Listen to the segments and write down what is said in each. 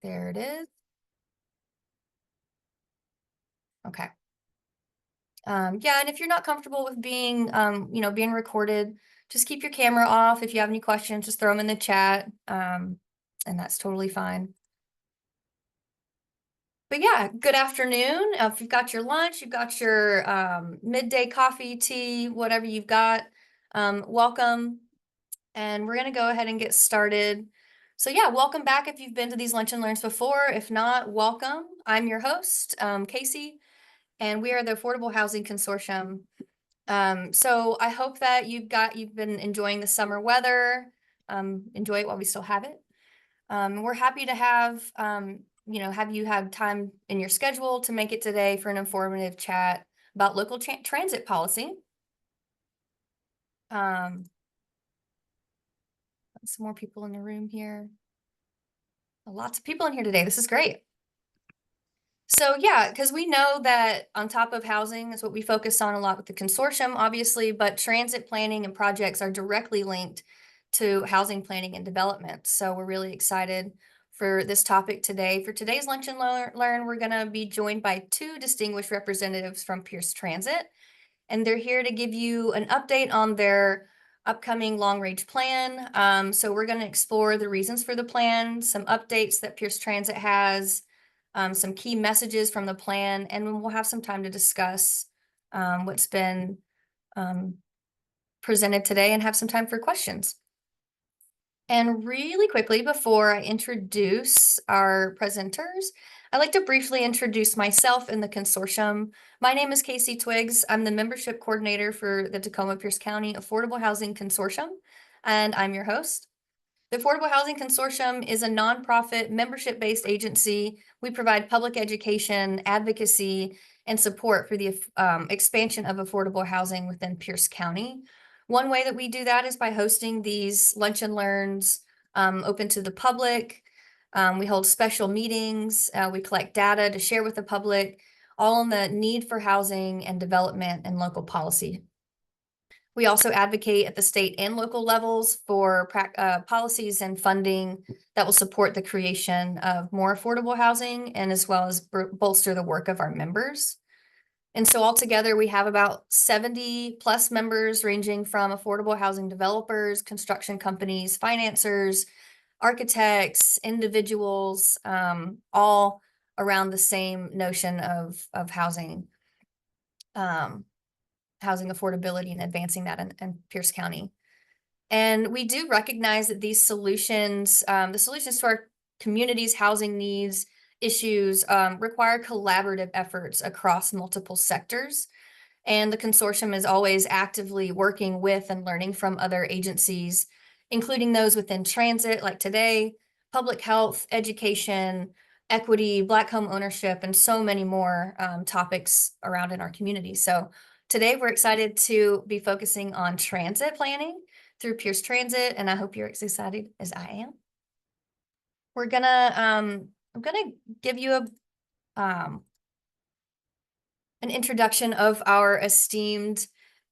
There it is. Okay. Yeah, and if you're not comfortable with being, being recorded, just keep your camera off. If you have any questions, just throw them in the chat, and that's totally fine. But yeah, good afternoon. If you've got your lunch, you've got your midday coffee, tea, whatever you've got, welcome. And we're going to go ahead and get started. So yeah, welcome back if you've been to these Lunch and Learns before. If not, welcome. I'm your host, Casey, and we are the Affordable Housing Consortium. So I hope that you've been enjoying the summer weather. Enjoy it while we still have it. We're happy to have you have time in your schedule to make it today for an informative chat about local transit policy. Some more people in the room here. Lots of people in here today. This is great. So yeah, because we know that on top of housing is what we focus on a lot with the consortium, obviously, but transit planning and projects are directly linked to housing planning and development. So we're really excited for this topic today. For today's Lunch and Learn, we're going to be joined by two distinguished representatives from Pierce Transit, and they're here to give you an update on their upcoming long-range plan. So we're going to explore the reasons for the plan, some updates that Pierce Transit has, some key messages from the plan, and we'll have some time to discuss what's been presented today and have some time for questions. And really quickly, before I introduce our presenters, I'd like to briefly introduce myself and the consortium. My name is Casey Twiggs. I'm the membership coordinator for the Tacoma-Pierce County Affordable Housing Consortium, and I'm your host. The Affordable Housing Consortium is a nonprofit membership-based agency. We provide public education, advocacy, and support for the expansion of affordable housing within Pierce County. One way that we do that is by hosting these lunch and learns open to the public. We hold special meetings. We collect data to share with the public, all on the need for housing and development and local policy. We also advocate at the state and local levels for policies and funding that will support the creation of more affordable housing and as well as bolster the work of our members. And so altogether, we have about 70 plus members ranging from affordable housing developers, construction companies, financiers, architects, individuals, all around the same notion of housing. Housing affordability and advancing that in Pierce County. And we do recognize that these solutions, the solutions to our community's housing needs, issues, require collaborative efforts across multiple sectors. And the consortium is always actively working with and learning from other agencies, including those within transit, like today, public health, education, equity, Black home ownership, and so many more topics around in our community. So today, we're excited to be focusing on transit planning through Pierce Transit, and I hope you're as excited as I am. We're gonna, I'm gonna give you an introduction of our esteemed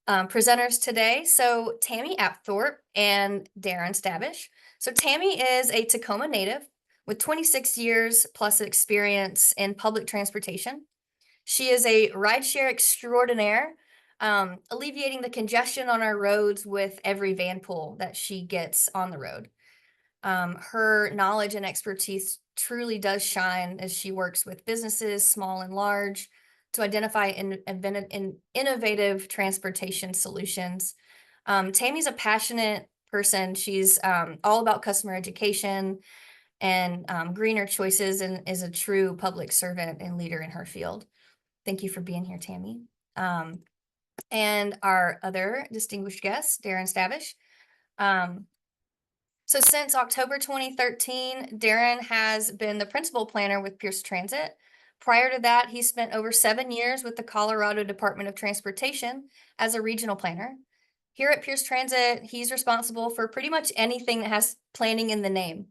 presenters today. So Tammy Apthorp and Darin Stavish. So Tammy is a Tacoma native with 26 years plus experience in public transportation. She is a rideshare extraordinaire, alleviating the congestion on our roads with every van pull that she gets on the road. Her knowledge and expertise truly does shine as she works with businesses, small and large, to identify innovative transportation solutions. Tammy's a passionate person. She's all about customer education and greener choices, and is a true public servant and leader in her field. Thank you for being here, Tammy. And our other distinguished guest, Darin Stavish. So since October 2013, Darin has been the principal planner with Pierce Transit. Prior to that, he spent over 7 years with the Colorado Department of Transportation as a regional planner. Here at Pierce Transit, he's responsible for pretty much anything that has planning in the name,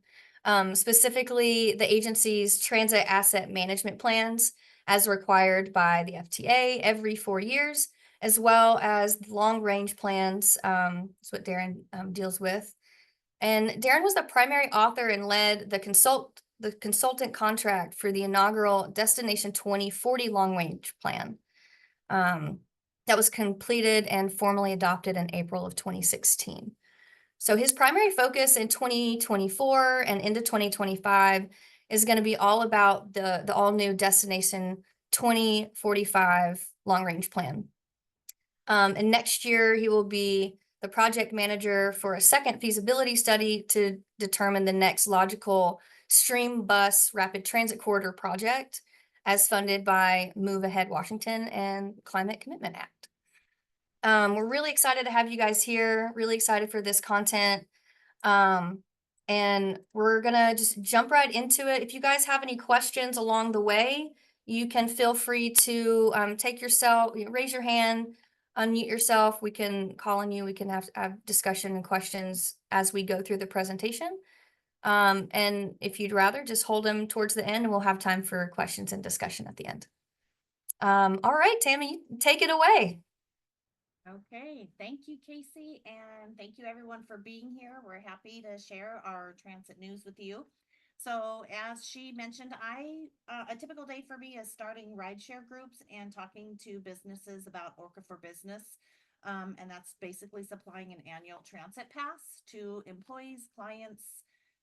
specifically the agency's transit asset management plans as required by the FTA every 4 years, as well as long-range plans. That's what Darin deals with. And Darin was the primary author and led the the consultant contract for the inaugural Destination 2040 Long Range Plan. That was completed and formally adopted in April of 2016. So his primary focus in 2024 and into 2025 is going to be all about the all-new Destination 2045 Long Range Plan. And next year, he will be the project manager for a second feasibility study to determine the next logical stream bus rapid transit corridor project as funded by Move Ahead Washington and Climate Commitment Act. We're really excited to have you guys here, really excited for this content. And we're gonna just jump right into it. If you guys have any questions along the way, you can feel free to raise your hand, unmute yourself. We can call on you. We can have discussion and questions as we go through the presentation. And if you'd rather, just hold them towards the end and we'll have time for questions and discussion at the end. All right, Tammy, take it away. Okay, thank you, Casey, and thank you everyone for being here. We're happy to share our transit news with you. So as she mentioned, a typical day for me is starting rideshare groups and talking to businesses about Orca for Business. And that's basically supplying an annual transit pass to employees, clients,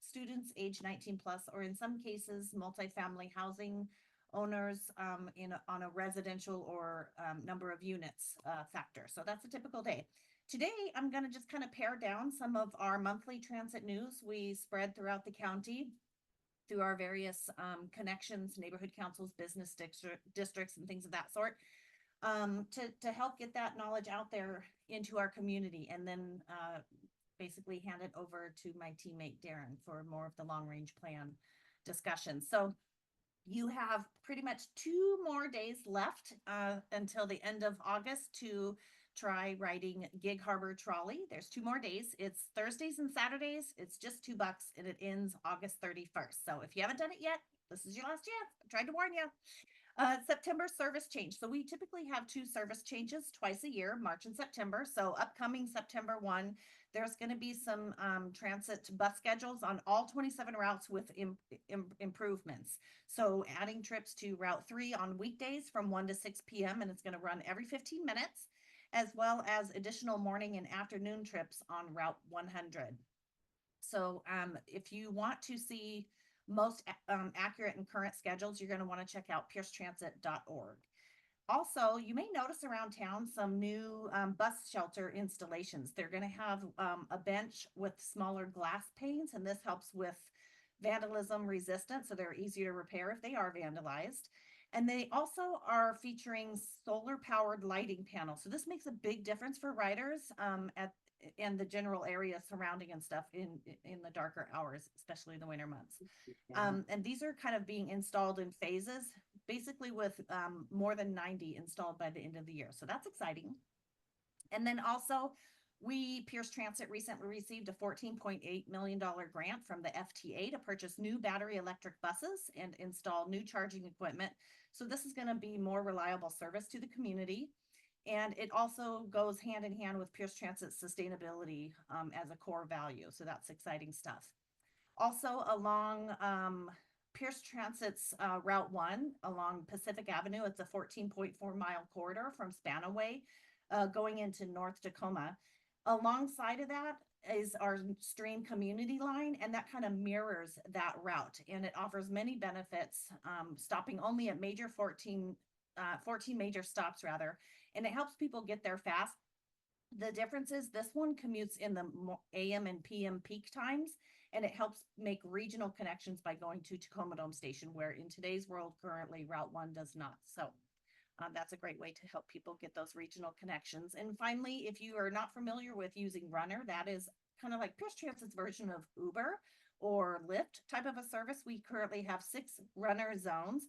students age 19 plus, or in some cases, multifamily housing owners on a residential or number of units factor. So that's a typical day. Today, I'm going to just kind of pare down some of our monthly transit news we spread throughout the county through our various connections, neighborhood councils, business districts, and things of that sort, to help get that knowledge out there into our community, and then basically hand it over to my teammate Darin for more of the long range plan discussion. So you have pretty much 2 more days left until the end of August to try riding Gig Harbor Trolley. There's 2 more days. It's Thursdays and Saturdays. It's just $2 and it ends August 31st. So if you haven't done it yet, this is your last chance. I tried to warn you. September service change. So we typically have 2 service changes twice a year, March and September. So upcoming September 1, there's going to be some transit bus schedules on all 27 routes with improvements. So adding trips to Route 3 on weekdays from 1 to 6 p.m. and it's going to run every 15 minutes, as well as additional morning and afternoon trips on Route 100. So if you want to see most accurate and current schedules, you're going to want to check out piercetransit.org. Also, you may notice around town some new bus shelter installations. They're going to have a bench with smaller glass panes, and this helps with vandalism resistance, so they're easier to repair if they are vandalized. And they also are featuring solar powered lighting panels. So this makes a big difference for riders in the general area surrounding and stuff in the darker hours, especially in the winter months. And these are kind of being installed in phases, basically with more than 90 installed by the end of the year. So that's exciting. And then also, Pierce Transit recently received a $14.8 million grant from the FTA to purchase new battery electric buses and install new charging equipment. So this is going to be more reliable service to the community. And it also goes hand in hand with Pierce Transit's sustainability as a core value. So that's exciting stuff. Also along Pierce Transit's Route 1 along Pacific Avenue, it's a 14.4-mile corridor from Spanaway going into North Tacoma. Alongside of that is our Stream community line, and that kind of mirrors that route, and it offers many benefits, stopping only at 14 major stops rather, and it helps people get there fast. The difference is this one commutes in the AM and PM peak times, and it helps make regional connections by going to Tacoma Dome Station, where in today's world currently Route 1 does not. So that's a great way to help people get those regional connections. And finally, if you are not familiar with using Runner, that is kind of like Pierce Transit's version of Uber or Lyft type of a service. We currently have 6 Runner zones,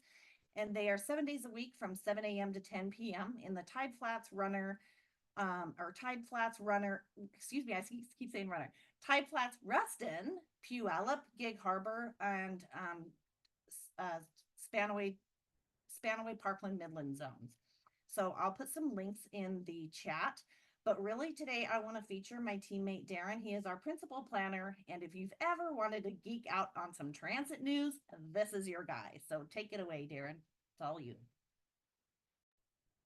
and they are 7 days a week from 7 a.m. to 10 p.m. in the Tide Flats Runner, excuse me, I keep saying Runner, Tide Flats, Ruston, Puyallup, Gig Harbor, and Spanaway, Parkland, Midland zones. So I'll put some links in the chat, But really today I want to feature my teammate Darin. He is our principal planner. And if you've ever wanted to geek out on some transit news, this is your guy. So take it away, Darin. It's all you.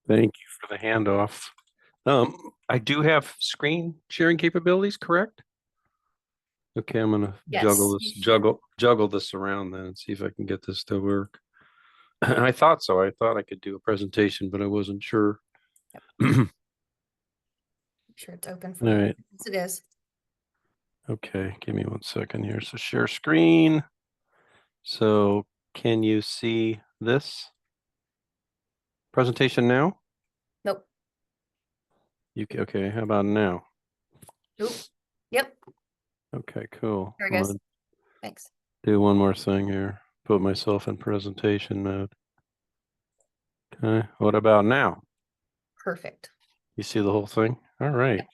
Thank you for the handoff. I do have screen sharing capabilities, correct? Okay, I'm gonna Yes, juggle you this, should. juggle this around then and see if I can get this to work. I thought so. I thought I could do a presentation, but I wasn't sure. All Make sure it's open for you. right. Yes, it is. Okay, give me 1 second here. So share screen. So can you see this presentation now? Nope. Okay, how about now? Nope. Yep. Okay, cool. There it I'm goes. gonna Thanks. do one more thing here. Put myself in presentation mode. Okay, what about now? Perfect. You see the whole thing? All right.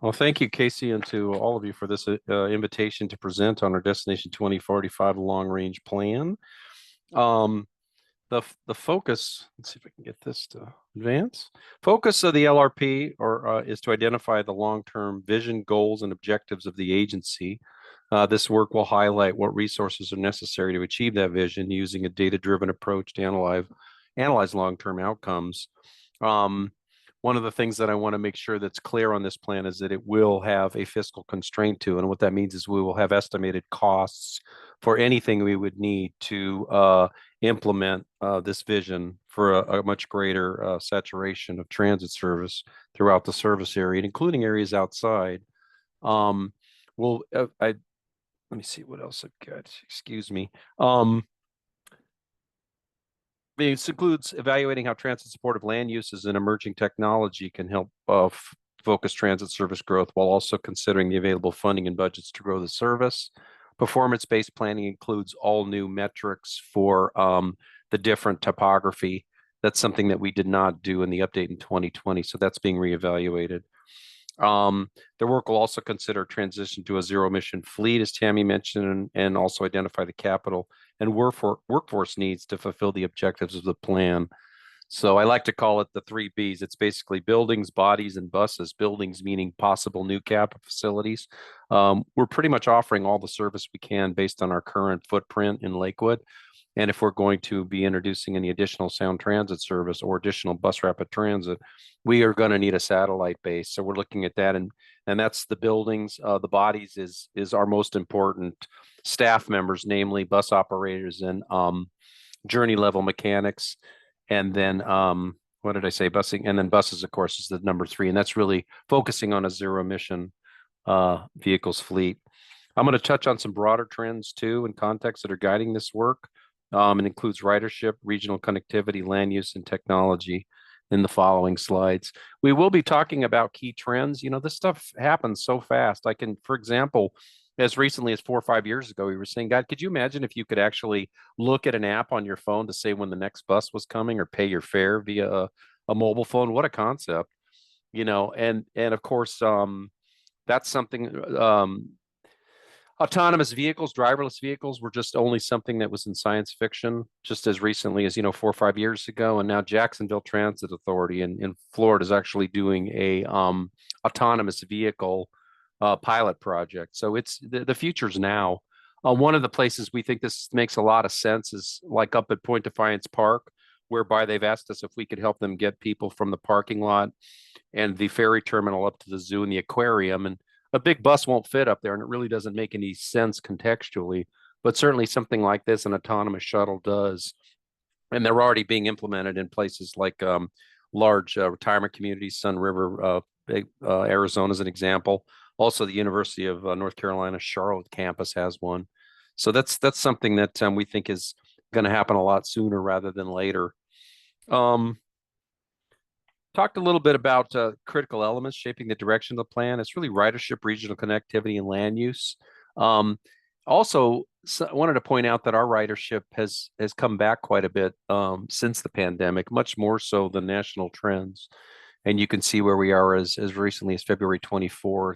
Well, thank you, Casey, and to all of you for this invitation to present on our Destination 2045 long range plan. Um, the focus, let's see if I can get this to advance. Focus of the LRP is to identify the long-term vision, goals, and objectives of the agency. This work will highlight what resources are necessary to achieve that vision using a data-driven approach to analyze long-term outcomes. One of the things that I want to make sure that's clear on this plan is that it will have a fiscal constraint to, and what that means is we will have estimated costs for anything we would need to implement this vision for a much greater saturation of transit service throughout the service area, including areas outside. Well, let me see what else I've got. Excuse me. This includes evaluating how transit supportive land uses and emerging technology can help focus transit service growth while also considering the available funding and budgets to grow the service. Performance-based planning includes all new metrics for the different topography. That's something that we did not do in the update in 2020, so that's being reevaluated. The work will also consider transition to a zero emission fleet, as Tammy mentioned, and also identify the capital and workforce needs to fulfill the objectives of the plan. So I like to call it the 3 Bs. It's basically buildings, bodies, and buses. Buildings meaning possible new capital facilities. We're pretty much offering all the service we can based on our current footprint in Lakewood. And if we're going to be introducing any additional sound transit service or additional bus rapid transit, we are going to need a satellite base. So we're looking at that, and that's the buildings. The bodies is our most important staff members, namely bus operators and journey level mechanics. And then what did I say? Busing, and then buses, of course, is the number 3, and that's really focusing on a zero emission vehicles fleet. I'm going to touch on some broader trends too and contexts that are guiding this work. It includes ridership, regional connectivity, land use, and technology in the following slides. We will be talking about key trends. You know, this stuff happens so fast. I can, for example, as recently as 4 or 5 years ago, we were saying, God, could you imagine if you could actually look at an app on your phone to say when the next bus was coming or pay your fare via a mobile phone? What a concept, you know, and of course, that's something autonomous vehicles, driverless vehicles were just only something that was in science fiction just as recently as, 4 or 5 years ago. And now Jacksonville Transit Authority in Florida is actually doing a autonomous vehicle pilot project. So it's the future's now. One of the places we think this makes a lot of sense is like up at Point Defiance Park, whereby they've asked us if we could help them get people from the parking lot and the ferry terminal up to the zoo and the aquarium. And a big bus won't fit up there, and it really doesn't make any sense contextually. But certainly something like this, an autonomous shuttle does. And they're already being implemented in places like large retirement communities, Sun River, Arizona as an example. Also, the University of North Carolina Charlotte campus has one. So that's something that we think is going to happen a lot sooner rather than later. Talked a little bit about critical elements shaping the direction of the plan. It's really ridership, regional connectivity, and land use. Also, I wanted to point out that our ridership has come back quite a bit since the pandemic, much more so than national trends. And you can see where we are as recently as February 24th,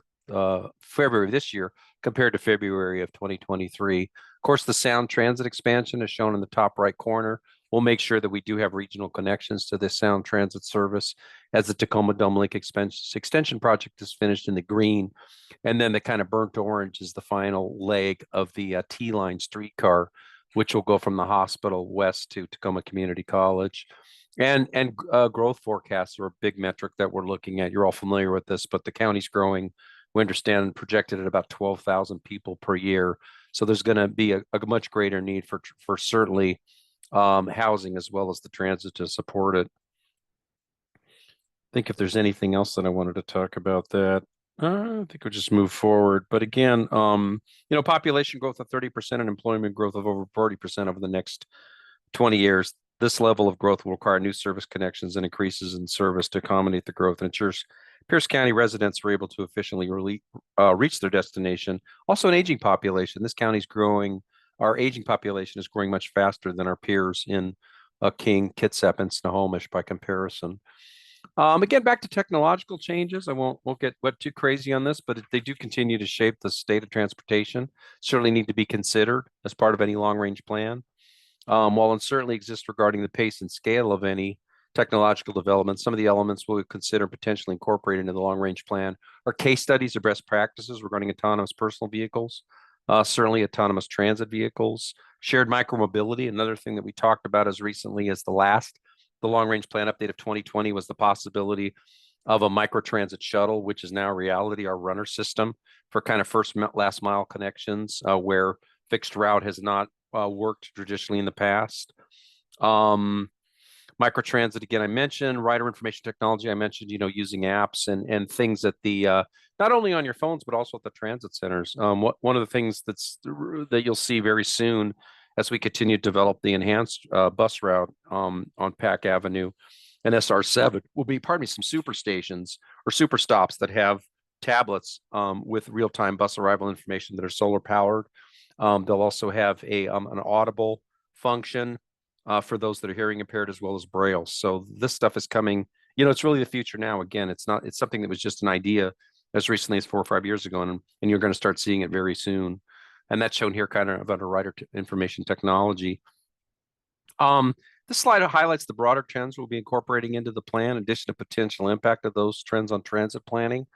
February this year, compared to February of 2023. Of course, the sound transit expansion is shown in the top right corner. We'll make sure that we do have regional connections to this sound transit service as the Tacoma Dome Link extension project is finished in the green. And then the kind of burnt orange is the final leg of the T-line streetcar, which will go from the hospital west to Tacoma Community College. And growth forecasts are a big metric that we're looking at. You're all familiar with this, but the county's growing. We understand projected at about 12,000 people per year. So there's going to be a much greater need for certainly housing as well as the transit to support it. I think if there's anything else that I wanted to talk about that, I think we'll just move forward. But again, population growth of 30% and employment growth of over 40% over the next 20 years. This level of growth will require new service connections and increases in service to accommodate the growth and ensures Pierce County residents are able to efficiently reach their destination. Also, an aging population. This county's growing. Our aging population is growing much faster than our peers in King, Kitsap, and Snohomish by comparison. Again, back to technological changes. I won't get too crazy on this, but they do continue to shape the state of transportation. Certainly need to be considered as part of any long-range plan. While uncertainty exists regarding the pace and scale of any technological development, some of the elements we'll consider potentially incorporated into the long-range plan are case studies or best practices regarding autonomous personal vehicles, certainly autonomous transit vehicles, shared micromobility. Another thing that we talked about as recently as the long-range plan update of 2020 was the possibility of a microtransit shuttle, which is now reality, our runner system for kind of last mile connections where fixed route has not worked traditionally in the past. Microtransit, again, I mentioned rider information technology. I mentioned, using apps and things that not only on your phones, but also at the transit centers. One of the things that you'll see very soon as we continue to develop the enhanced bus route on Pack Avenue and SR7 will be, some super stations or super stops that have tablets with real-time bus arrival information that are solar powered. They'll also have an audible function for those that are hearing impaired as well as Braille. So this stuff is coming, it's really the future now. Again, it's something that was just an idea as recently as 4 or 5 years ago, and you're going to start seeing it very soon. And that's shown here kind of under rider information technology. This slide highlights the broader trends we'll be incorporating into the plan, in addition to potential impact of those trends on transit planning.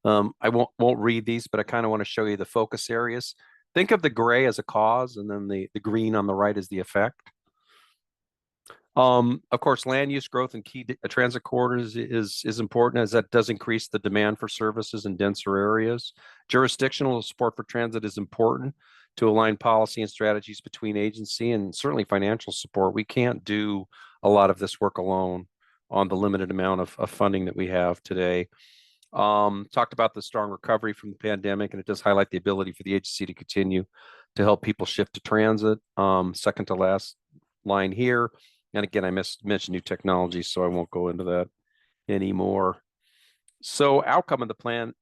I won't read these, but I kind of want to show you the focus areas. Think of the gray as a cause, and then the green on the right is the effect. Of course, land use growth in key transit corridors is important, as that does increase the demand for services in denser areas. Jurisdictional support for transit is important to align policy and strategies between agency and certainly financial support. We can't do a lot of this work alone on the limited amount of funding that we have today. Talked about the strong recovery from the pandemic, and it does highlight the ability for the agency to continue to help people shift to transit. Second to last line here. And again, I mentioned new technology, so I won't go into that anymore. So outcome of the plan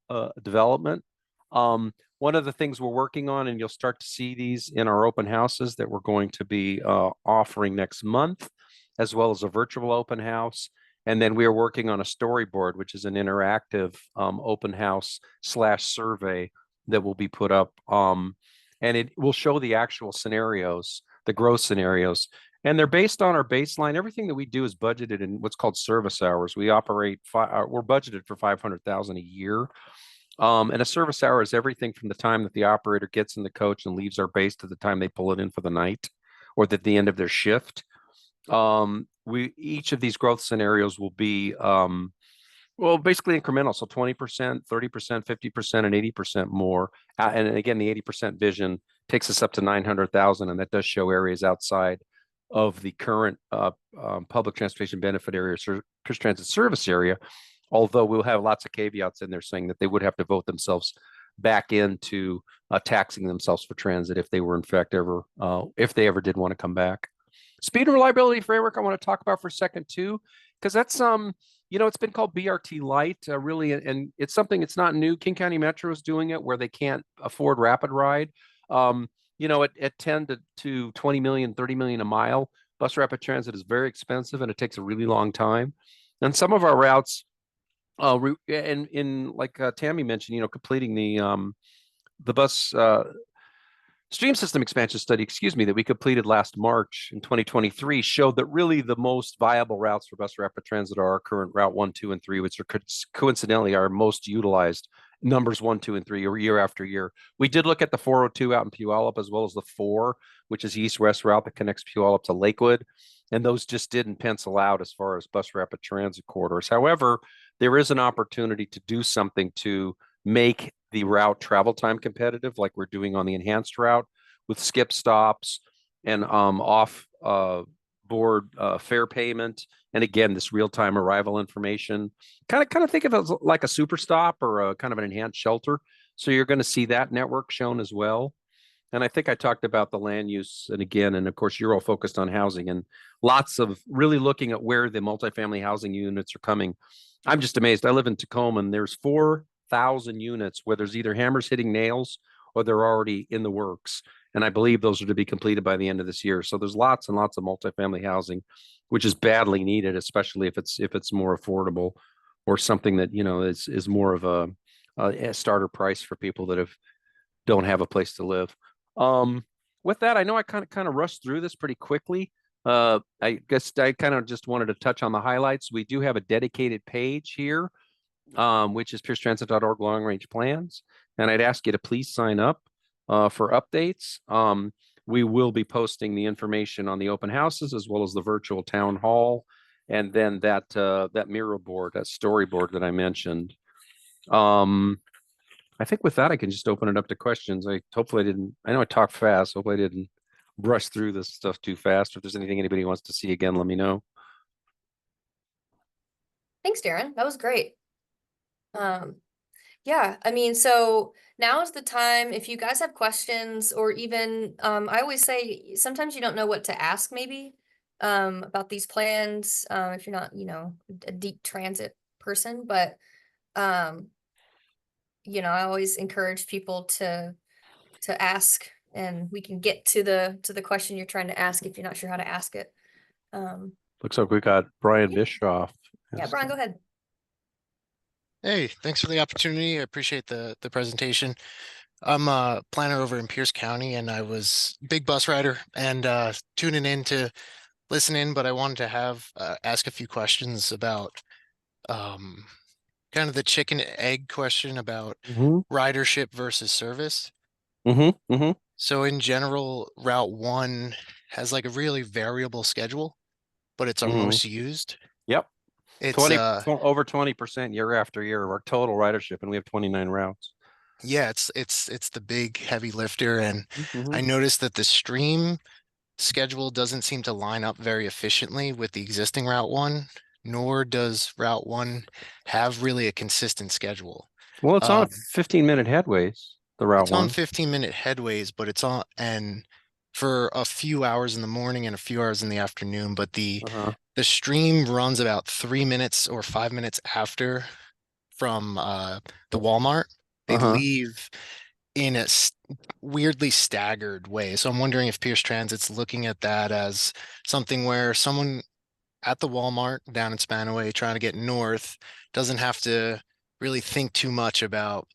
development. One of the things we're working on, and you'll start to see these in our open houses that we're going to be offering next month, as well as a virtual open house. And then we are working on a storyboard, which is an interactive open house / survey that will be put up. And it will show the actual scenarios, the growth scenarios. And they're based on our baseline. Everything that we do is budgeted in what's called service hours. We're budgeted for 500,000 a year. And a service hour is everything from the time that the operator gets in the coach and leaves our base to the time they pull it in for the night or at the end of their shift. Each of these growth scenarios will be basically incremental. So 20%, 30%, 50%, and 80% more. And again, the 80% vision takes us up to 900,000, and that does show areas outside of the current public transportation benefit area, Pierce Transit service area, although we'll have lots of caveats in there saying that they would have to vote themselves back into taxing themselves for transit if they were in fact if they ever did want to come back. Speed and reliability framework I want to talk about for a second too, because that's it's been called BRT Light really, and it's something, it's not new. King County Metro is doing it where they can't afford rapid ride. At 10 to 20 million, 30 million a mile, bus rapid transit is very expensive and it takes a really long time. And some of our routes, like Tammy mentioned, completing the bus stream system expansion study, that we completed last March in 2023 showed that really the most viable routes for bus rapid transit are our current Route 1, 2, and 3, which are coincidentally our most utilized numbers 1, 2, and 3 year after year. We did look at the 402 out in Puyallup as well as the 4, which is the east-west route that connects Puyallup to Lakewood. And those just didn't pencil out as far as bus rapid transit corridors. However, there is an opportunity to do something to make the route travel time competitive, like we're doing on the enhanced route with skip stops and off board fare payment. And again, this real-time arrival information. Kind of think of it like a super stop or a kind of an enhanced shelter. So you're going to see that network shown as well. And I think I talked about the land use and again, and of course you're all focused on housing and lots of really looking at where the multifamily housing units are coming. I'm just amazed. I live in Tacoma and there's 4,000 units where there's either hammers hitting nails or they're already in the works. And I believe those are to be completed by the end of this year. So there's lots and lots of multifamily housing, which is badly needed, especially if it's more affordable or something that, is more of a starter price for people that don't have a place to live. With that, I know I kind of rushed through this pretty quickly. I guess I kind of just wanted to touch on the highlights. We do have a dedicated page here, which is piercetransit.org long range plans. And I'd ask you to please sign up for updates. We will be posting the information on the open houses as well as the virtual town hall. And then that mural board, that storyboard that I mentioned. I think with that, I can just open it up to questions. I know I talked fast. Hopefully I didn't brush through this stuff too fast. If there's anything anybody wants to see again, let me know. Thanks, Darin. That was great. Yeah, I mean, so now is the time if you guys have questions or even, I always say sometimes you don't know what to ask maybe about these plans, if you're not, a deep transit person, but I always encourage people to ask and we can get to the question you're trying to ask if you're not sure how to ask it. Looks like we got Brian Yeah. Bischoff. Yeah, Brian, go ahead. Hey, thanks for the opportunity. I appreciate the presentation. I'm a planner over in Pierce County and I was big bus rider and tuning in to listen in, but I wanted to ask a few questions about kind of the chicken and egg question about ridership versus service. So in general, Route 1 has like a really variable schedule, but it's our most used. Yep. It's 20 over 20% year after year of our total ridership, and we have 29 routes. Yeah, it's the big heavy lifter, and I noticed that the stream schedule doesn't seem to line up very efficiently with the existing Route 1, nor does Route 1 have really a consistent schedule. Well, it's on 15-minute headways, the Route It's 1. on 15-minute headways, but it's on and for a few hours in the morning and a few hours in the afternoon, but the stream runs about 3 minutes or 5 minutes after from the Walmart. They leave in a weirdly staggered way. So I'm wondering if Pierce Transit's looking at that as something where someone at the Walmart down in Spanaway trying to get north doesn't have to really think too much about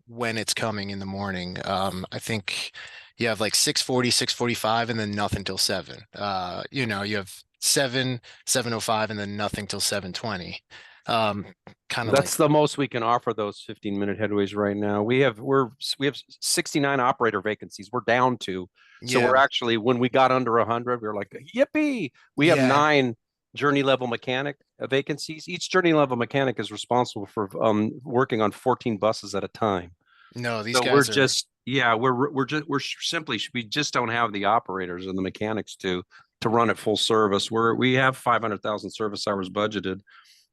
when it's coming in the morning. I think you have like 6:40, 6:45, and then nothing till 7. You have 7, 7:05, and then nothing till 7:20. That's the most we can offer those 15-minute headways right now. We have 69 operator vacancies. We're down to. So we're actually, when we got under 100, we were like, yippee. We have 9 journey level mechanic vacancies. Each journey level mechanic is responsible for working on 14 buses at a time. No, these guys we just don't have the operators and the mechanics to run at full service. We have 500,000 service hours budgeted,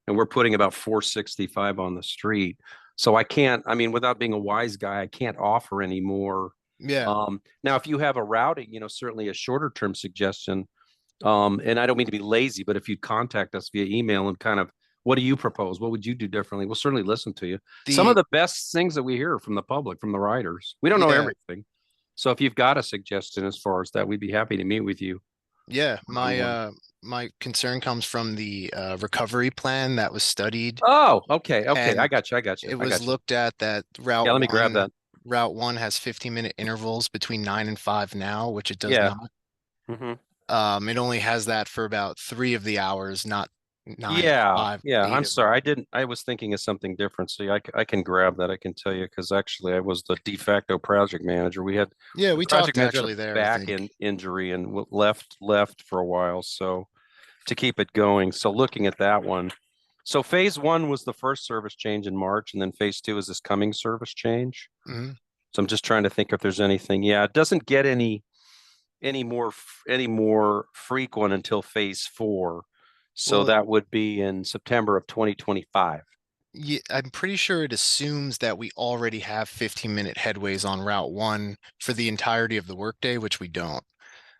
and we're putting about 465 on the street. So without being a wise guy, I can't offer any more. Yeah. Now, if you have a routing, certainly a shorter term suggestion. And I don't mean to be lazy, but if you'd contact us via email and kind of, what do you propose? What would you do differently? We'll certainly listen to you. Some of the best things that we hear from the public, from the riders, we don't know everything. So if you've got a suggestion as far as that, we'd be happy to meet with you. Yeah, my concern comes from the recovery plan that was studied. Oh, okay. I got you. It was looked at that Route 1. Yeah, let me grab that. Route 1 has 15-minute intervals between 9 and 5 now, which it does Yeah. not. Mm-hmm. It only has that for about 3 of the hours, not 9, Yeah, 5, yeah. 8 I'm of sorry. them. I was thinking of something different. So I can grab that. I can tell you because actually I was the de facto project manager. We had Yeah, the we project talked manager had a actually there, I back think. injury and left for a while. So to keep it going. So looking at that one. So phase 1 was the first service change in March, and then phase 2 is this coming service change. Mhm. So I'm just trying to think if there's anything. Yeah, it doesn't get any more frequent until phase 4. So Well, that would be in September of 2025. yeah, I'm pretty sure it assumes that we already have 15-minute headways on Route 1 for the entirety of the workday, which we don't.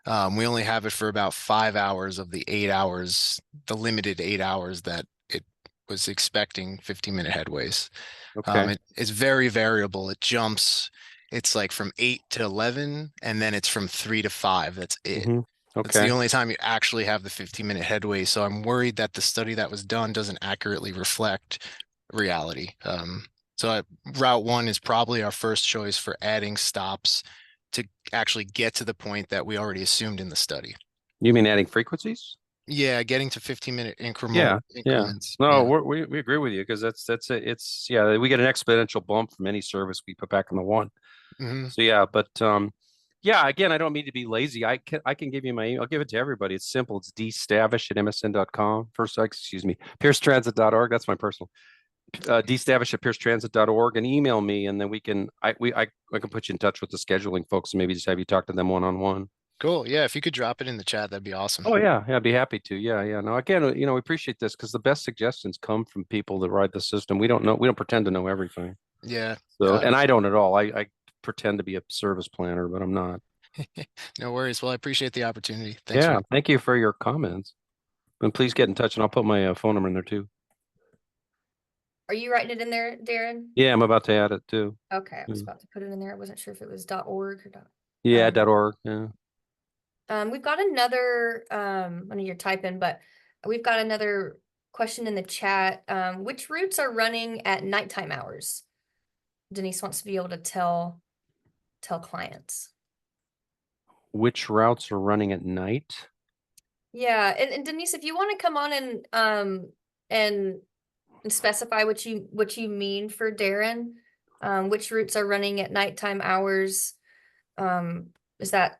We only have it for about 5 hours of the 8 hours, the limited 8 hours that it was expecting 15-minute headways. Okay. It's very variable. It jumps. It's like from 8 to 11, and then it's from 3 to 5. That's it. Mm-hmm. That's the Okay. only time you actually have the 15-minute headway. So I'm worried that the study that was done doesn't accurately reflect reality. Route 1 is probably our first choice for adding stops to actually get to the point that we already assumed in the study. You mean adding frequencies? Yeah, getting to 15-minute Yeah. Yeah. increments. No, Yeah. we agree with you because that's it. It's yeah, we get an exponential bump from any service we put back in the one. hmm So yeah, but yeah, again, I don't mean to be lazy. I can give you my email. I'll give it to everybody. It's simple. It's dstavish@msn.com. First, excuse me, piercetransit.org. That's my personal. dstavish@piercetransit.org and email me, and then I can put you in touch with the scheduling folks and maybe just have you talk to them one-on-one. Cool. Yeah, if you could drop it in the chat, that'd be awesome. Oh yeah, I'd be happy to. Yeah, yeah. No, again, we appreciate this because the best suggestions come from people that ride the system. We don't pretend to know everything. Yeah. So, and I don't at all. I pretend to be a service planner, but I'm not. No worries. Well, I appreciate the opportunity. Thanks for Yeah, thank you for your comments. And please get in touch, and I'll put my phone number in there too. Are you writing it in there, Darin? Yeah, I'm about to add it too. Okay, I was Mm. about to put it in there. I wasn't sure if it was .org or Yeah, Um, .org. Yeah. We've got another, I know you're typing, but we've got another question in the chat. Which routes are running at nighttime hours? Denise wants to be able to tell clients. Which routes are running at night? Yeah, and Denise, if you want to come on and specify what you mean for Darin, which routes are running at nighttime hours? Is that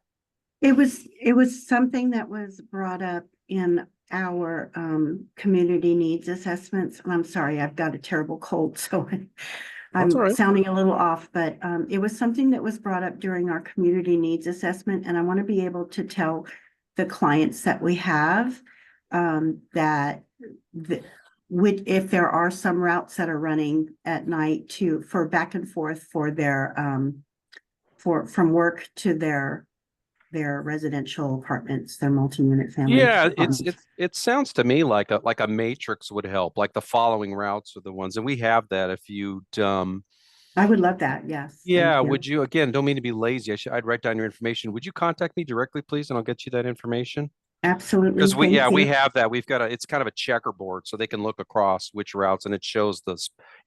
It was something that was brought up in our community needs assessments. And I'm sorry, I've got a terrible cold, so That's all I'm right. sounding a little off, but it was something that was brought up during our community needs assessment, and I want to be able to tell the clients that we have that if there are some routes that are running at night for back and forth for their from work to their residential apartments, their multi-unit family Yeah, apartments. it sounds to me like a matrix would help. Like the following routes are the ones, and we have that. If you I would love that. Yes. yeah, Thank you. would you again? Don't mean to be lazy. I'd write down your information. Would you contact me directly, please, and I'll get you that information? Absolutely. Because Thank we you. have that. We've got it's kind of a checkerboard, so they can look across which routes, and it shows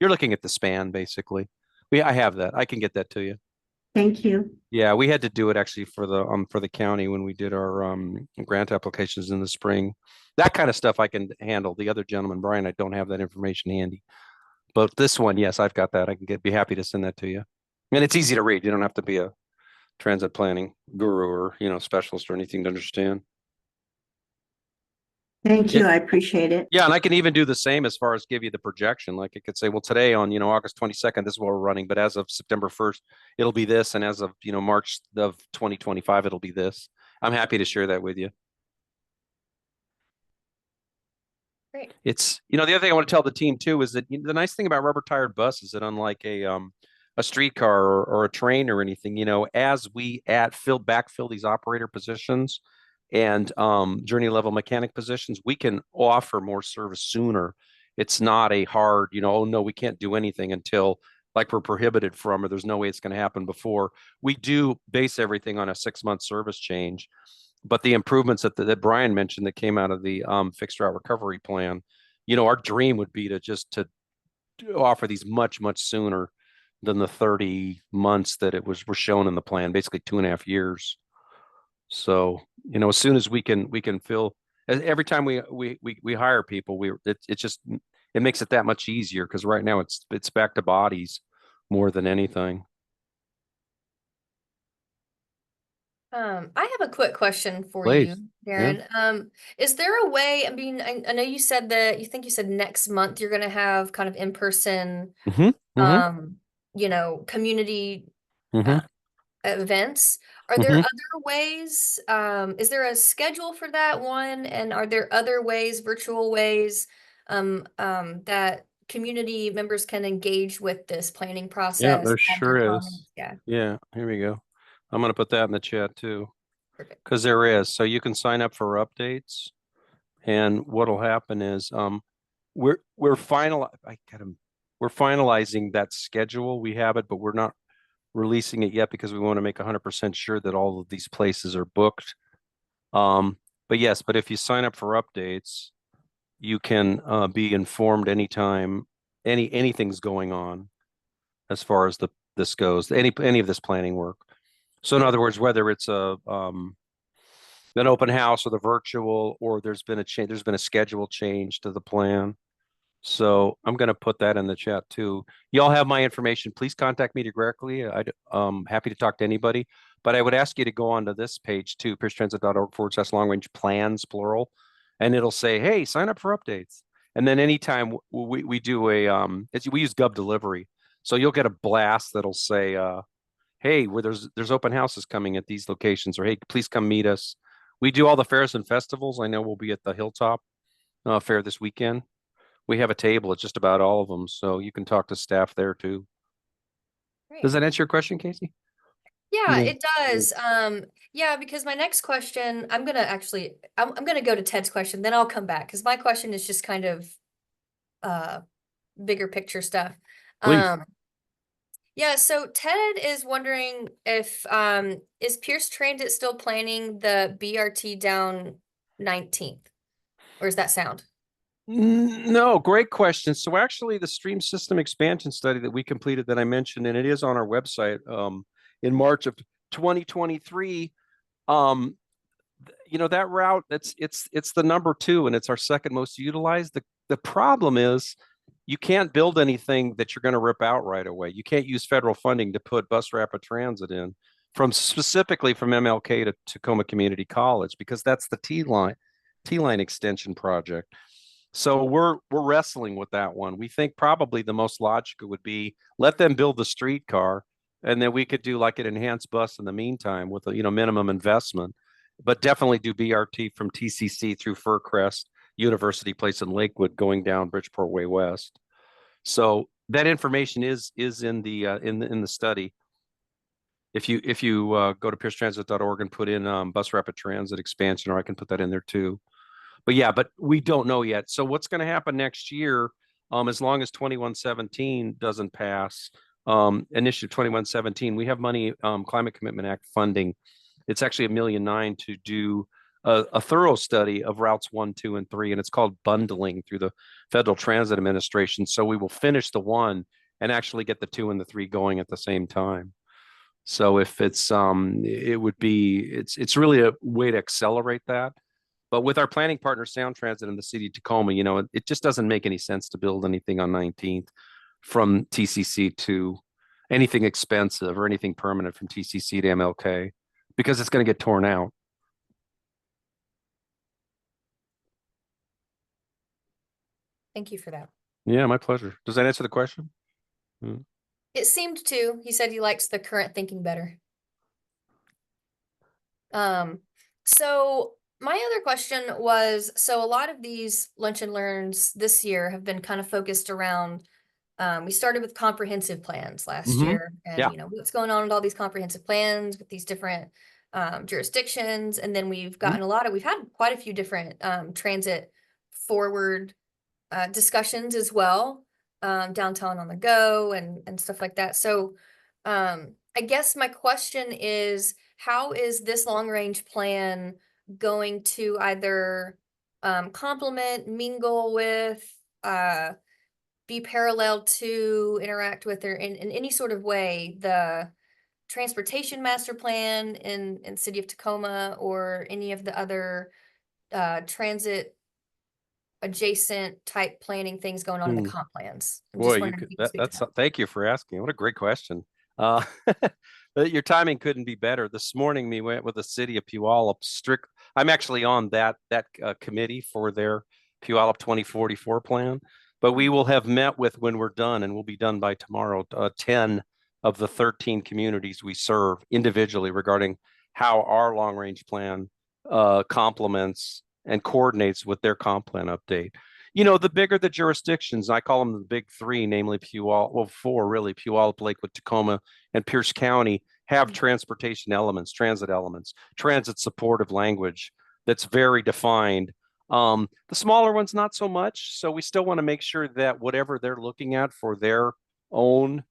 you're looking at the span basically. I have that. I can get that to you. Thank you. Yeah, we had to do it actually for the county when we did our grant applications in the spring. That kind of stuff I can handle. The other gentleman, Brian, I don't have that information handy. But this one, yes, I've got that. I can be happy to send that to you. And it's easy to read. You don't have to be a transit planning guru or specialist or anything to understand. Thank you. I appreciate it. Yeah, and I can even do the same as far as give you the projection. Like it could say, well, today on August 22nd, this is what we're running, but as of September 1st, it'll be this, and as of March of 2025, it'll be this. I'm happy to share that with you. great? It's the other thing I want to tell the team too is that the nice thing about rubber tired bus is that unlike a streetcar or a train or anything, as we backfill these operator positions and journey level mechanic positions, we can offer more service sooner. It's not a hard, oh no, we can't do anything until like we're prohibited from, or there's no way it's going to happen before. We do base everything on a 6-month service change. But the improvements that Brian mentioned that came out of the fixed route recovery plan, our dream would be to offer these much, much sooner than the 30 months that were shown in the plan, basically 2.5 years. So, you know, as soon as we can fill, every time we hire people, it just, it makes it that much easier, because right now it's back to bodies more than anything. I have a quick question for Please. you, Darin. Is there a way, I mean, I know you said that you said next month you're gonna have kind of in-person, you know, community Mm-hmm. events. Are there other ways? Is there a schedule for that one? And are there other ways, virtual ways, that community members can engage with this planning process? Yeah, there add their sure comments? is. Yeah, Yeah, here we go. I'm gonna put that in the chat too, perfect. because there is. So you can sign up for updates, and what'll happen is we're finalizing that schedule. We have it, but we're not releasing it yet because we want to make 100% sure that all of these places are booked. But yes, but if you sign up for updates, you can be informed anytime anything's going on as far as this goes, any of this planning work. So in other words, whether it's an open house or the virtual, or there's been a schedule change to the plan. So I'm going to put that in the chat too. Y'all have my information. Please contact me directly. I'm happy to talk to anybody, but I would ask you to go onto this page too, piercetransit.org/long range plans, plural, and it'll say, hey, sign up for updates. And then anytime we do we use Gov Delivery. So you'll get a blast that'll say, hey, where there's open houses coming at these locations, or hey, please come meet us. We do all the fairs and festivals. I know we'll be at the Hilltop Fair this weekend. We have a table at just about all of them, so you can talk to staff there too. Great. Does that answer your question, Casey? Yeah, Yeah. it does. Yeah, because my next question, I'm gonna go to Ted's question, then I'll come back, because my question is just kind of bigger picture stuff. Please. Yeah, so Ted is wondering if is Pierce Transit still planning the BRT down 19th? Or is that sound? No, great question. So actually the stream system expansion study that we completed that I mentioned, and it is on our website in March of 2023, you know, that route, it's the number 2 and it's our second most utilized. The problem is you can't build anything that you're going to rip out right away. You can't use federal funding to put bus rapid transit in specifically from MLK to Tacoma Community College, because that's the T-line extension project. So we're wrestling with that one. We think probably the most logical would be let them build the streetcar, and then we could do like an enhanced bus in the meantime with a minimum investment, but definitely do BRT from TCC through Fircrest, University Place, in Lakewood, going down Bridgeport Way West. So that information is in the study. If you go to piercetransit.org and put in bus rapid transit expansion, or I can put that in there too. But yeah, but we don't know yet. So what's going to happen next year, as long as 2117 doesn't pass, initiative 2117, we have money, Climate Commitment Act funding. It's actually $1.9 million to do a thorough study of routes 1, 2, and 3, and it's called bundling through the Federal Transit Administration. So we will finish the 1 and actually get the 2 and the 3 going at the same time. So if it's it's really a way to accelerate that. But with our planning partner, Sound Transit, in the city of Tacoma, it just doesn't make any sense to build anything on 19th from TCC to anything expensive or anything permanent from TCC to MLK, because it's going to get torn out. Thank you for that. Yeah, my pleasure. Does that answer the question? It seemed to. He said he likes the current thinking better. So my other question was, so a lot of these lunch and learns this year have been kind of focused around, we started with comprehensive plans last year, and Yeah. What's going on with all these comprehensive plans with these different jurisdictions. And then we've gotten we've had quite a few different transit forward discussions as well, downtown on the go and stuff like that. So I guess my question is, how is this long range plan going to either complement, mingle with be parallel to, interact with, or in any sort of way, the transportation master plan in city of Tacoma, or any of the other transit adjacent type planning things going on in the comp plans? I'm Boy, just you wondering could, if you can speak to that's that. thank you for asking. What a great question. Uh, your timing couldn't be better. This morning, we went with the city of Puyallup. I'm actually on that committee for their Puyallup 2044 plan. But we will have met with, when we're done, and we'll be done by tomorrow, 10 of the 13 communities we serve individually regarding how our long range plan complements and coordinates with their comp plan update. You know, the bigger the jurisdictions, I call them the big three, namely Puyallup, well, four really, Puyallup, Lakewood, Tacoma, and Pierce County, have transportation elements, transit supportive language that's very defined. The smaller ones, not so much. So we still want to make sure that whatever they're looking at for their own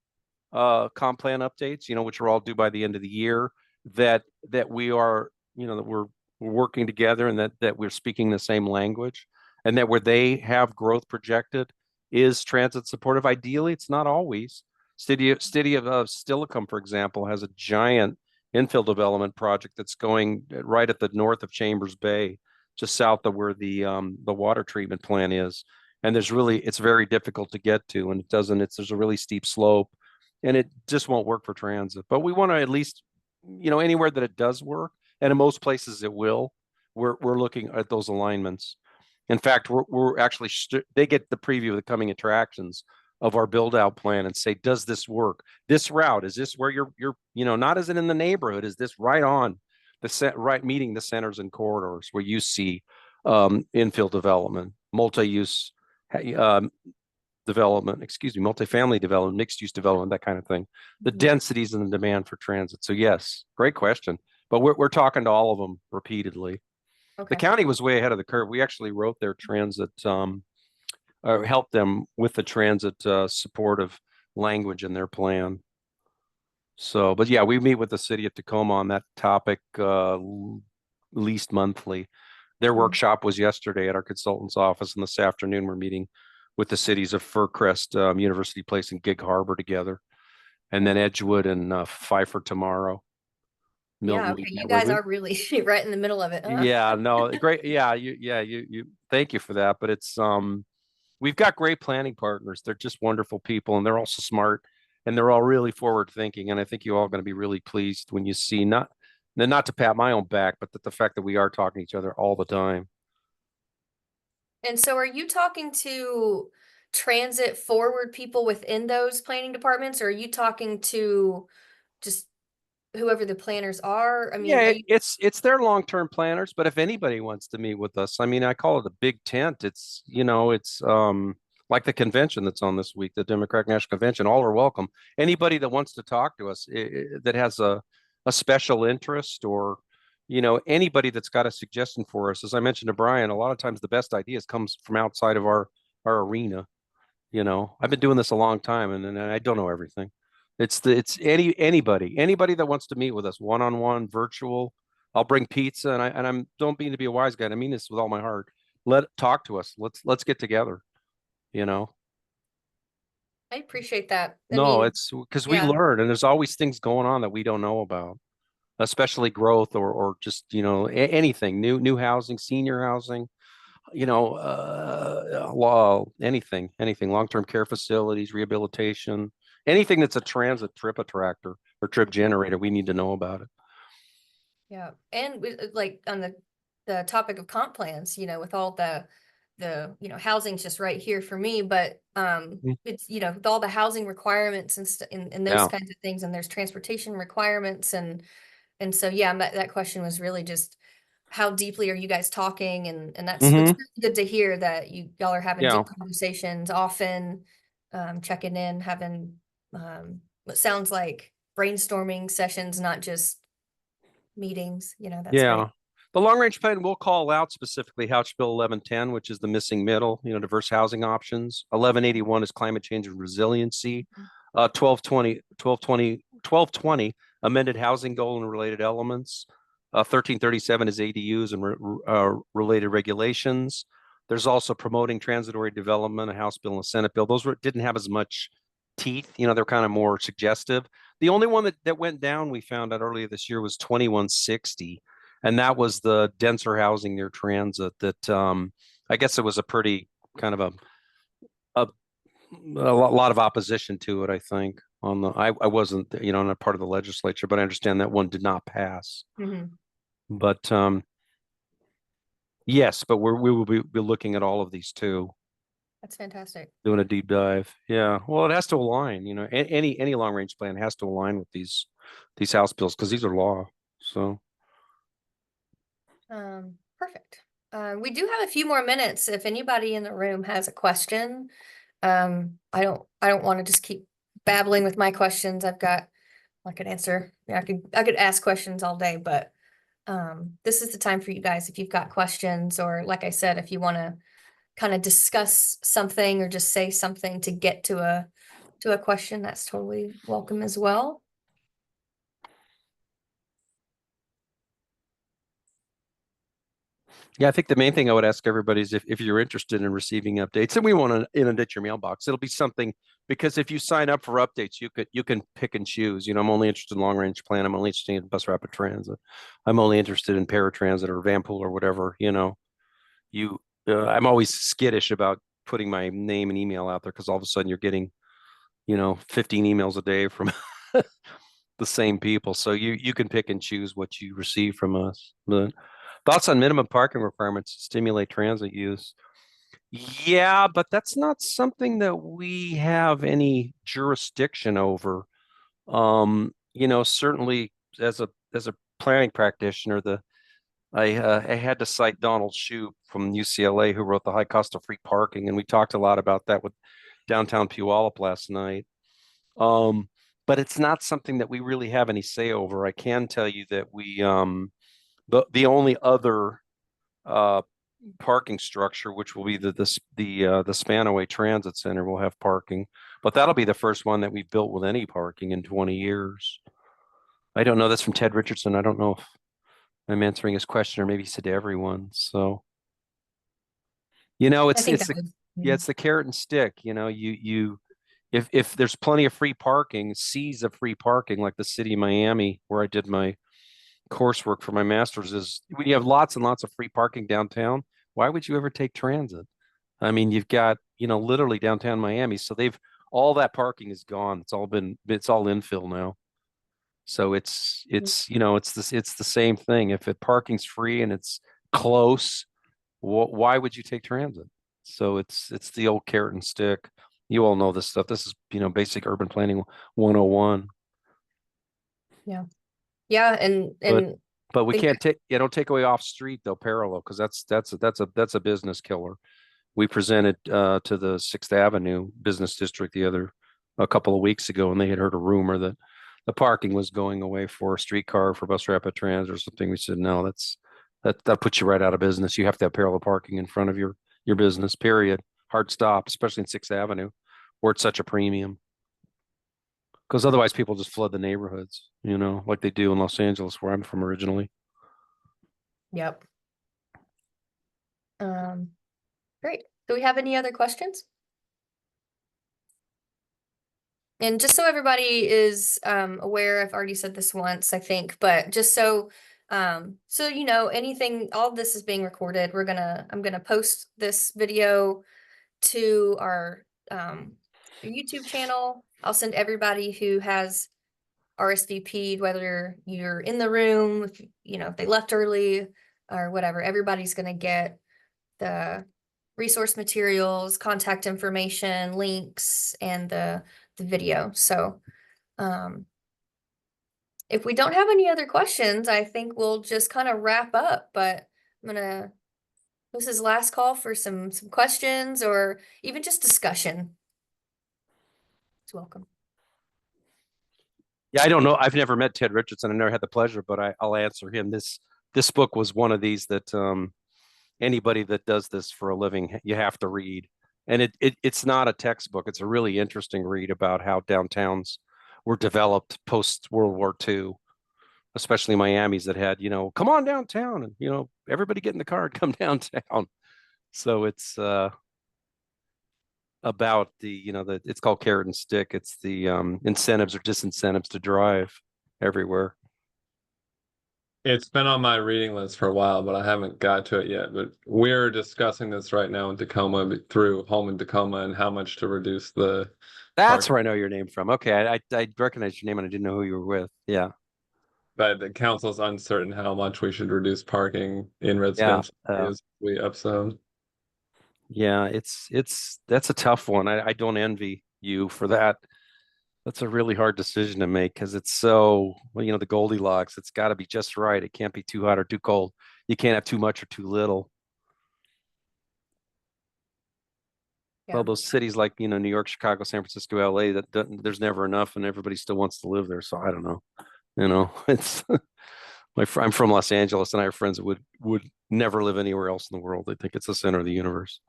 comp plan updates, you know, which are all due by the end of the year, that we are, you know, that we're working together, and that we're speaking the same language, and that where they have growth projected is transit supportive. Ideally, it's not always. City of Stillicum, for example, has a giant infill development project that's going right at the north of Chambers Bay, just south of where the water treatment plant is. And it's very difficult to get to, and there's a really steep slope, and it just won't work for transit. But we want to at least, you know, anywhere that it does work, and in most places it will, we're looking at those alignments. In fact, we're actually they get the preview of the coming attractions of our build out plan and say, does this work? This route, is this where you're you know, not is it in the neighborhood? Is this right on the meeting the centers and corridors where you see infill development, multi-use development, multifamily development, mixed use development, that kind of thing. The densities and the demand for transit. So yes, great question. But we're talking to all of them repeatedly. Okay. The county was way ahead of the curve. We actually wrote their transit, or helped them with the transit supportive language in their plan. So, but yeah, we meet with the city of Tacoma on that topic least monthly. Their workshop was yesterday at our consultant's office, and this afternoon we're meeting with the cities of Fircrest, University Place, and Gig Harbor together, and then Edgewood and Pfeiffer tomorrow. Yeah, okay, you guys are really right in the middle of it, huh? Yeah, no, great. Yeah, you thank you for that. But it's we've got great planning partners. They're just wonderful people, and they're also smart, and they're all really forward thinking. And I think you all going to be really pleased when you see, not to pat my own back, but the fact that we are talking to each other all the time. And so are you talking to transit forward people within those planning departments, or are you talking to just whoever the planners are? I mean, Yeah, are you, it's their long-term planners, but if anybody wants to meet with us, I mean, I call it a big tent. It's, you know, it's like the convention that's on this week, the Democratic National Convention, all are welcome. Anybody that wants to talk to us, that has a special interest, or, you know, anybody that's got a suggestion for us. As I mentioned to Brian, a lot of times the best ideas comes from outside of our arena. You know, I've been doing this a long time, and I don't know everything. It's anybody that wants to meet with us one-on-one, virtual. I'll bring pizza, and I'm don't mean to be a wise guy. I mean this with all my heart. Talk to us. Let's get together. You know. I appreciate that. I No, mean, it's because we yeah. learn, and there's always things going on that we don't know about, especially growth, or just, you know, anything new housing, senior housing, you know, anything, long-term care facilities, rehabilitation, anything that's a transit trip attractor or trip generator, we need to know about it. Yeah, and like on the topic of comp plans, you know, with all the you know, housing's just right here for me, but it's, you know, with all the housing requirements and those Yeah. kinds of things, and there's transportation requirements, and so yeah, that question was really just how deeply are you guys talking, and that's it's really good to hear that y'all are having Yeah. deep conversations often, checking in, having what sounds like brainstorming sessions, not just meetings, you know, that's Yeah. great. The long range plan will call out specifically House Bill 1110, which is the missing middle, you know, diverse housing options. 1181 is climate change and resiliency. 1220 amended housing goal and related elements. 1337 is ADUs and related regulations. There's also promoting transitory development, a House bill and a Senate bill. Those didn't have as much teeth. They're kind of more suggestive. The only one that went down, we found out earlier this year, was 2160. And that was the denser housing near transit that I guess it was a pretty kind of a lot of opposition to it, I think. I wasn't, not part of the legislature, but I understand that one did not pass. But yes, but we will be looking at all of these too. That's fantastic. Doing a deep dive. Yeah. Well, it has to align, any long range plan has to align with these House bills because these are law. So Perfect. We do have a few more minutes. If anybody in the room has a question, I don't want to just keep babbling with my questions. I could answer. Yeah, I could ask questions all day, but this is the time for you guys if you've got questions, or like I said, if you want to kind of discuss something or just say something to get to a question, that's totally welcome as well. yeah, I think the main thing I would ask everybody is if you're interested in receiving updates, and we want to inundate your mailbox, it'll be something, because if you sign up for updates, you can pick and choose. I'm only interested in long range plan. I'm only interested in bus rapid transit. I'm only interested in paratransit or vanpool or whatever. I'm always skittish about putting my name and email out there because all of a sudden you're getting 15 emails a day from the same people. So you can pick and choose what you receive from us. But thoughts on minimum parking requirements to stimulate transit use? Yeah, but that's not something that we have any jurisdiction over. Certainly as a planning practitioner, I had to cite Donald Shoup from UCLA, who wrote The High Cost of Free Parking, and we talked a lot about that with downtown Puyallup last night. But it's not something that we really have any say over. I can tell you that we the only other parking structure, which will be the Spanaway Transit Center, will have parking, but that'll be the first one that we've built with any parking in 20 years. I don't know. That's from Ted Richardson. I don't know if I'm answering his question, or maybe he said to everyone. So, I think that was, it's the carrot and stick. If there's plenty of free parking, seas of free parking, like the city of Miami, where I did my coursework for my master's, is when you have lots and lots of free parking downtown, why would you ever take transit? I mean, you've got, literally downtown Miami. So all that parking is gone. It's all infill now. So it's the same thing. If parking's free and it's close, why would you take transit? So it's the old carrot and stick. You all know this stuff. This is, basic urban planning 101. yeah, and But we can't don't take away off street though, parallel, because that's a business killer. We presented to the 6th Avenue Business District a couple of weeks ago, and they had heard a rumor that the parking was going away for a streetcar, for bus rapid transit or something. We said, no, that puts you right out of business. You have to have parallel parking in front of your business, period. Hard stop, especially in 6th Avenue, where it's such a premium. Because otherwise people just flood the neighborhoods, like they do in Los Angeles, where I'm from originally. Yep. Great. Do we have any other questions? And just so everybody is aware, I've already said this once, I think, but just so anything, all of this is being recorded. I'm gonna post this video to our YouTube channel. I'll send everybody who has RSVP'd, whether you're in the room, if they left early or whatever, everybody's gonna get the resource materials, contact information, links, and the video. So if we don't have any other questions, I think we'll just kind of wrap up, but this is last call for some questions or even just discussion. It's welcome. Yeah, I don't know. I've never met Ted Richardson. I never had the pleasure, but I'll answer him. This book was one of these that anybody that does this for a living, you have to read. And it's not a textbook. It's a really interesting read about how downtowns were developed post World War II, especially Miami's that had, come on downtown, and, everybody get in the car and come downtown. So it's about the, it's called carrot and stick. It's the incentives or disincentives to drive everywhere. It's been on my reading list for a while, but I haven't got to it yet. But we're discussing this right now in Tacoma through Home in Tacoma and how much to reduce the That's park. where I know your name from. Okay, I recognized your name and I didn't know who you were with. Yeah. But the council's uncertain how much we should reduce parking in residential areas we upzone. Yeah, that's a tough one. I don't envy you for that. That's a really hard decision to make because it's so, well, the Goldilocks, it's got to be just right. It can't be too hot or too cold. You can't have too much or too little. Yeah. Well, those cities like, New York, Chicago, San Francisco, LA, there's never enough and everybody still wants to live there. So I don't know. It's I'm from Los Angeles and I have friends that would never live anywhere else in the world. They think it's the center of the universe.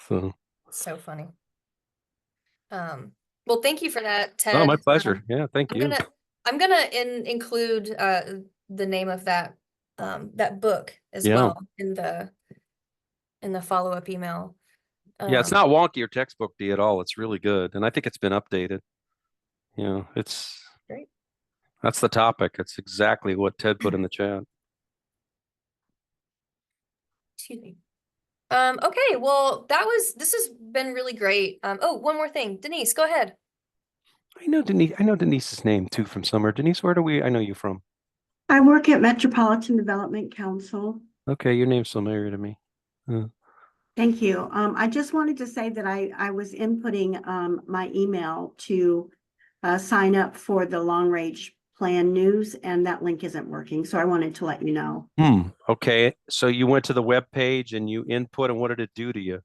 So. So funny. Well, thank you for that, Ted. Oh, my pleasure. Yeah, thank you. I'm gonna include the name of that book as well in the follow-up email. Yeah, it's not wonky or textbooky at all. It's really good. And I think it's been updated. It's great. That's the topic. It's exactly what Ted put in the chat. Excuse me. Okay, well, this has been really great. Oh, one more thing. Denise, go ahead. I know Denise's name too from somewhere. Denise, where I know you from? I work at Metropolitan Development Council. Okay, your name's familiar to me. Thank you. I just wanted to say that I was inputting my email to sign up for the long range plan news, and that link isn't working. So I wanted to let you know. Okay. So you went to the web page and you input, and what did it do to you?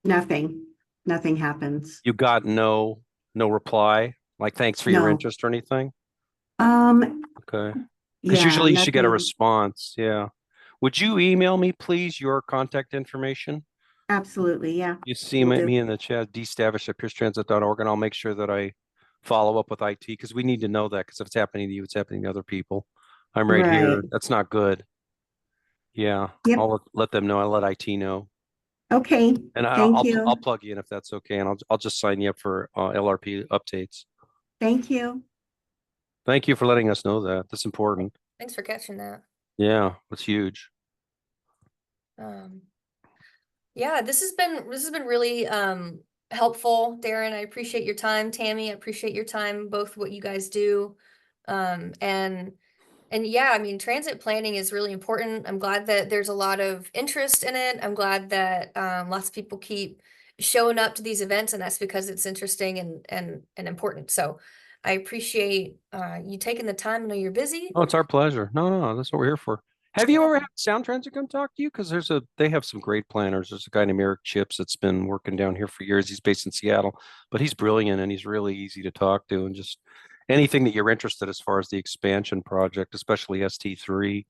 Nothing happens. You got no reply, like thanks for your interest or anything? Okay. Because usually you should get a response. Yeah. Would you email me, please, your contact information? Absolutely. Yeah. You see me in the chat, dstavish@piercetransit.org, and I'll make sure that I follow up with IT because we need to know that, because if it's happening to you, it's happening to other people. I'm right here. That's not good. Yeah. Yep. I'll let them know. I'll let IT know. Okay. And I'll plug you in if that's okay. And I'll just sign you up for LRP updates. Thank you. Thank you for letting us know that. That's important. Thanks for catching that. Yeah, that's huge. Yeah, this has been really helpful, Darin. I appreciate your time. Tammy, I appreciate your time, both what you guys do. And yeah, I mean, transit planning is really important. I'm glad that there's a lot of interest in it. I'm glad that lots of people keep showing up to these events, and that's because it's interesting and important. So I appreciate you taking the time. I know you're busy. Oh, it's our pleasure. No, that's what we're here for. Have you ever had Sound Transit come talk to you? Because they have some great planners. There's a guy named Eric Chips that's been working down here for years. He's based in Seattle, but he's brilliant and he's really easy to talk to. And just anything that you're interested as far as the expansion project, especially ST3,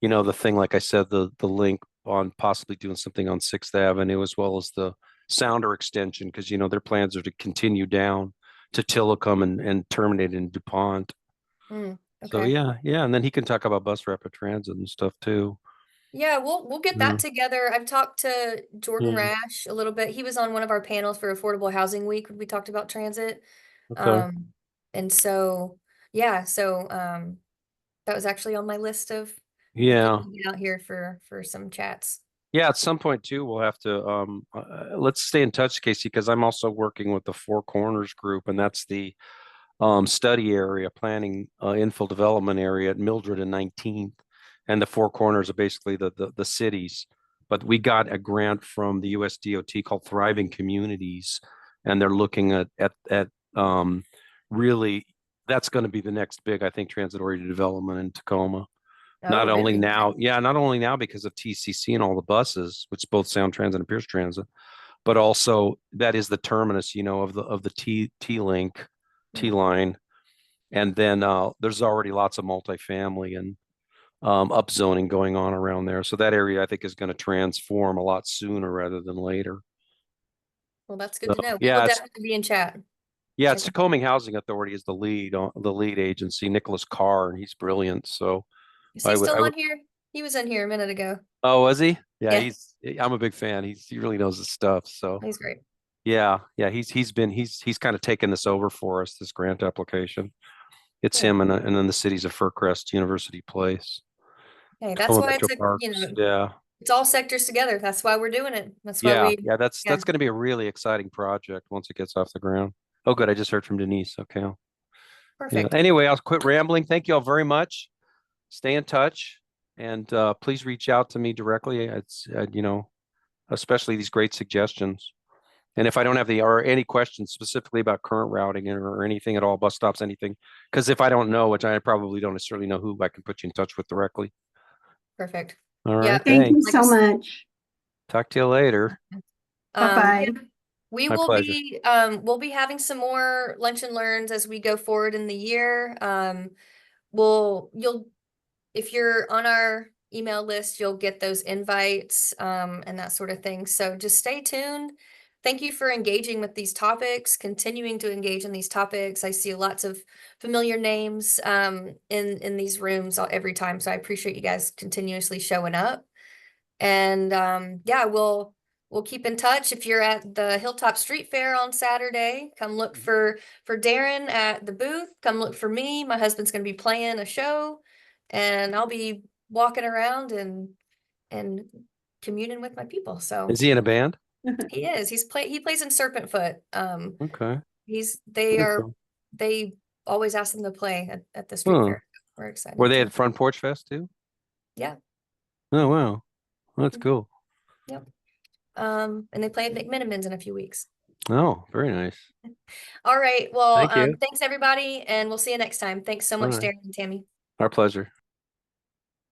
the thing, like I said, the link on possibly doing something on 6th Avenue, as well as the Sounder extension, because, their plans are to continue down to Tillicum and terminate in DuPont. Okay. So yeah, and then he can talk about bus rapid transit and stuff too. Yeah, we'll get that together. I've talked to Jordan Rash a little bit. He was on one of our panels for Affordable Housing Week when we talked about transit. Okay. And so that was actually on my list of getting out here for some chats. Yeah, at some point too, we'll have to let's stay in touch, Casey, because I'm also working with the Four Corners group, and that's the study area, planning infill development area at Mildred and 19th. And the Four Corners are basically the cities. But we got a grant from the US DOT called Thriving Communities, and they're looking at really, that's going to be the next big, I think, transit-oriented development in Tacoma. Not only now because of TCC and all the buses, which is both Sound Transit and Pierce Transit, but also that is the terminus, of the T line. And then there's already lots of multifamily and upzoning going on around there. So that area, I think, is going to transform a lot sooner rather than later. Well, that's good to know. We will definitely be in chat. Yeah, it's Tacoma Housing Authority is the lead agency, Nicholas Carr, and he's brilliant. So is he still on here? He was in here a minute ago. Oh, was he? Yeah. I'm a big fan. He really knows his stuff. So He's great. yeah, he's kind of taken this over for us, this grant application. It's Good. him and then the cities of Fircrest, University Place, Hey, that's Tacoma why Metro it's Parks. Yeah. it's all sectors together. That's why we're doing it. That's why That's going to be a really exciting project once it gets off the ground. Oh, good. I just heard from Denise. Okay. Yeah. perfect. Anyway, I'll quit rambling. Thank you all very much. Stay in touch and please reach out to me directly. It's especially these great suggestions. And if I don't have or any questions specifically about current routing or anything at all, bus stops, anything, because if I don't know, which I probably don't necessarily know who I can put you in touch with directly. Perfect. All Yeah. right. Thank you Thanks. Like so I s- much. Talk to you later. Bye-bye. We My will pleasure. be we'll be having some more lunch and learns as we go forward in the year. You'll if you're on our email list, you'll get those invites and that sort of thing. So just stay tuned. Thank you for engaging with these topics, continuing to engage in these topics. I see lots of familiar names in these rooms every time. So I appreciate you guys continuously showing up. And yeah, we'll keep in touch. If you're at the Hilltop Street Fair on Saturday, come look for Darin at the booth. Come look for me. My husband's going to be playing a show, and I'll be walking around and communing with my people. So Is he in a band? he is. He plays in Serpent Foot. Okay. They Cool. they always ask them to play at the street Huh. fair. We're excited. Were they at Front Porch Fest too? Yeah. Oh, wow. That's cool. Yep. And they play at McMinimans in a few weeks. Oh, very nice. All right. Well, Thank you. thanks everybody, and we'll see you next time. Thanks so much, All right. Darin and Tammy. Our pleasure.